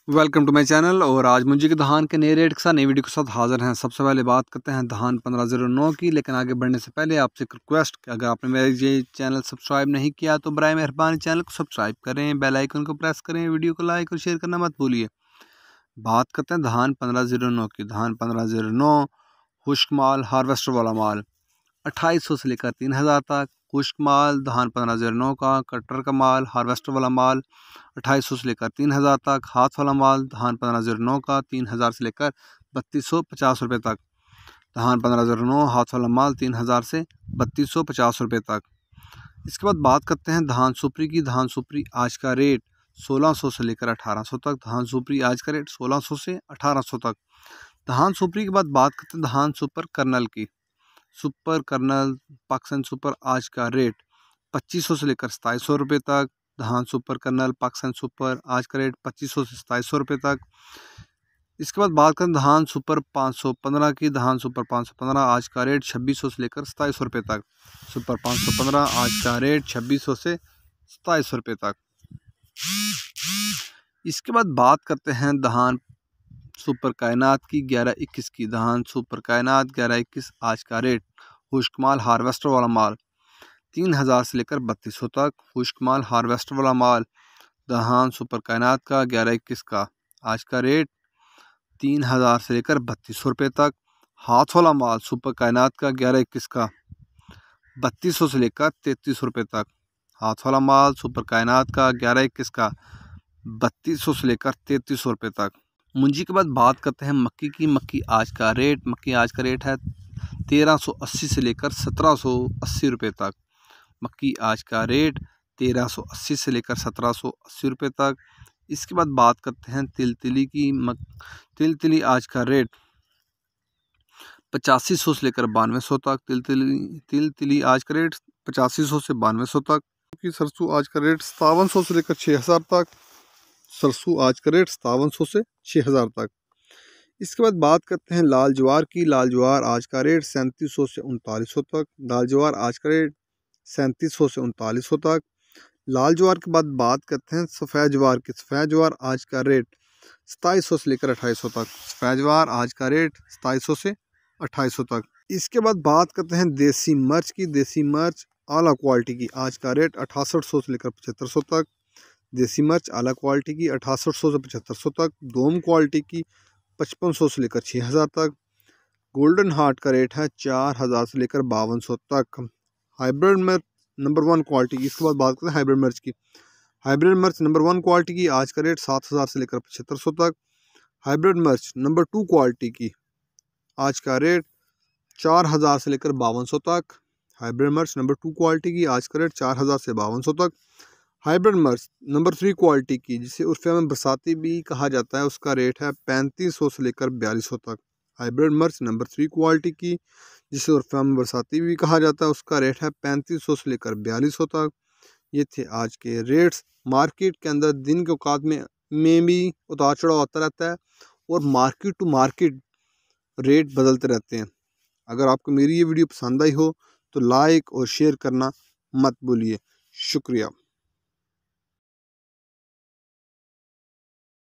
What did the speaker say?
Welcome to my channel. और आज मुंजी के धान के नए रेट के साथ नई वीडियो के साथ हाजिर हैं। सबसे पहले बात करते हैं धान 1509 की। लेकिन आगे बढ़ने से पहले आपसे एक रिक्वेस्ट कि अगर आपने मेरा ये चैनल सब्सक्राइब नहीं किया तो बराए मेहरबानी चैनल को सब्सक्राइब करें, बेल आइकन को प्रेस करें, वीडियो को लाइक और शेयर करना मत भूलिए। बात करते हैं धान 1509 की। धान 1509 खुश्क माल, हार्वेस्टर वाला माल 2800 से लेकर 3000 तक। खुश्क माल धान 1509 का, कटर का माल, हार्वेस्टर वाला माल 2800 से लेकर 3000 तक। हाथ वाला माल धान 1509 का 3000 से लेकर 3250 रुपये तक। धान 1509 हाथ वाला माल 3000 से 3250 रुपये तक। इसके बाद बात करते हैं धान सुपरी की। धान सुपरी आज का रेट 1600 से लेकर 1800 तक। धान सुपरी आज का रेट 1600 से 1800 तक। धान सुपरी के बाद बात करते हैं धान सुपर कर्नल की। सुपर कर्नल पाकिस्तान सुपर आज का रेट 2500 से लेकर 2700 रुपये तक। धान सुपर कर्नल पाकिस्तान सुपर आज का रेट 2500 से 2700 रुपये तक। इसके बाद बात करें धान सुपर 515 की। धान सुपर 515 आज का रेट 2600 से लेकर 2700 रुपये तक। सुपर 515 आज का रेट 2600 से 2700 रुपये तक। इसके बाद बात करते हैं धान सुपर कायनात की 1121 की। धान सुपर कायनात 1121 आज का रेट खुश्क माल, हार्वेस्टर वाला माल 3000 से लेकर 3200 तक। खुश्क माल, हार्वेस्टर वाला माल धान सुपर कायनात का 1121 का आज का रेट 3000 से लेकर 3200 रुपये तक। हाथ वाला माल सुपर कायनात का 1121 का 3200 से लेकर 3300 रुपये तक। हाथ वाला माल सुपर कायनात का 1121 का 3200 से लेकर 3300 रुपये तक। मुंजी के बाद बात करते हैं मक्की की। मक्की आज का रेट है 1380 से लेकर 1780 रुपये तक। मक्की आज का रेट 1380 से लेकर 1780 रुपये तक। इसके बाद बात करते हैं तिलतिली की। तिलतिली आज का रेट 8500 से लेकर 9200 तक। तिलतिली आज का रेट 8500 से 9200 तक। सरसों आज का रेट 5700 से लेकर 6000 तक। सरसों आज का रेट 5700 से 6000 तक। इसके बाद बात करते हैं लाल ज्वार की। लाल ज्वार आज का रेट 3700 से 3900 तक। लाल ज्वार आज का रेट 3700 से 3900 तक। लाल ज्वार के बाद बात करते हैं सफ़ेद ज्वार की। सफ़ेद ज्वार आज का रेट 2700 से लेकर 2800 तक। सफ़ेद ज्वार आज का रेट 2700 से 2800 तक। इसके बाद बात करते हैं देसी मिर्च की। देसी मिर्च आला क्वालिटी की आज का रेट 6800 से लेकर 7500 तक। देसी मिर्च आला क्वालिटी की 6800 से 7500 तक। दोम क्वालिटी की 5500 से लेकर 6000 तक। गोल्डन हार्ट का रेट है 4000 से लेकर 5200 तक। हाइब्रिड मिर्च नंबर 1 क्वालिटी की। इसके बाद बात करते हैं हाइब्रिड मिर्च की। हाइब्रिड मिर्च नंबर 1 क्वालिटी की आज का रेट 7000 से लेकर 7500 तक। हाइब्रिड मिर्च नंबर 2 क्वालिटी की आज का रेट 4000 से लेकर 5200 तक। हाइब्रिड मिर्च नंबर 2 क्वालिटी की आज का रेट 4000 से 5200 तक। हाइब्रिड मिर्च नंबर 3 क्वालिटी की, जिसे उर्फिया में बरसाती भी कहा जाता है, उसका रेट है 3500 से लेकर 4200 तक। हाइब्रिड मिर्च नंबर 3 क्वालिटी की, जिसे उर्फिया में बरसाती भी कहा जाता है, उसका रेट है 3500 से लेकर 4200 तक। ये थे आज के रेट्स। मार्केट के अंदर दिन के औकात में भी उतार चढ़ाव होता रहता है और मार्केट टू मार्केट रेट बदलते रहते हैं। अगर आपको मेरी ये वीडियो पसंद आई हो तो लाइक और शेयर करना मत भूलिए। शुक्रिया।